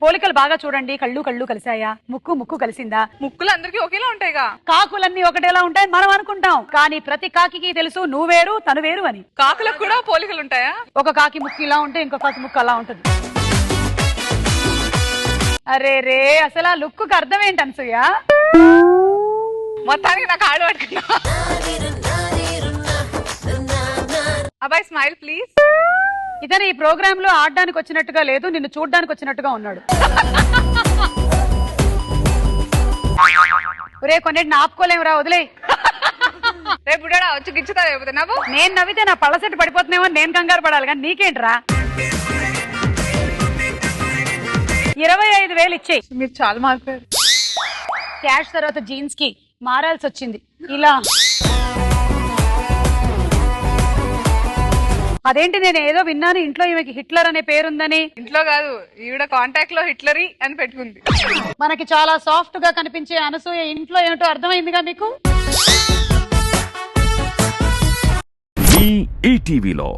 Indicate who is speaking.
Speaker 1: పోలికలు బాగా చూడండి. కళ్ళు కళ్ళు కలిసాయా, ముక్కు ముక్కు కలిసిందా?
Speaker 2: ముక్కులు అందరికి ఒకేలా ఉంటాయిగా.
Speaker 1: కాకులన్నీ ఒకటేలా ఉంటాయని మనం అనుకుంటాం, కానీ ప్రతి కాకి తెలుసు నువ్వు వేరు తను వేరు అని.
Speaker 2: కాకులకు కూడా పోలికలు ఉంటాయా?
Speaker 1: ఒక కాకి ముక్కు ఇలా ఉంటే ఇంకో కాకి ముక్కు అలా ఉంటుంది. అరే రే, అసలు ఆ లుక్ కు అర్థం ఏంటి అనసూయ?
Speaker 2: మొత్తానికి నాకు ఆడు పట్టుకున్నా. అబ్బాయి స్మైల్ ప్లీజ్.
Speaker 1: ఇతను ఈ ప్రోగ్రామ్ లో ఆడడానికి వచ్చినట్టుగా లేదు, నిన్ను చూడడానికి వచ్చినట్టుగా ఉన్నాడు. ఒరే కొన్నిటిని ఆపుకోలేమురా, వదిలే.
Speaker 2: రేపు బుడ్డా వచ్చి గిచ్చుతా లేకపోతే నవ్వు.
Speaker 1: నేను నవ్వితే నా పళ్ళ సెట్ పడిపోతున్నామో నేను కంగారు పడాలి, కానీ నీకేంట్రా? 25,000 ఇచ్చేయి.
Speaker 2: మీరు చాలా మారిపోయారు.
Speaker 1: క్యాష్ తర్వాత జీన్స్ కి మారాల్సి వచ్చింది ఇలా. అదేంటి, నేను ఏదో విన్నాను ఇంట్లో ఈమెకి హిట్లర్ అనే పేరుందని.
Speaker 2: ఇంట్లో కాదు, ఈవిడ కాంటాక్ట్ లో హిట్లరీ అని పెట్టుకుంది.
Speaker 1: మనకి చాలా సాఫ్ట్ గా కనిపించే అనసూయ ఇంట్లో ఏమిటో అర్థమైందిగా మీకు.
Speaker 3: ఈటీవీలో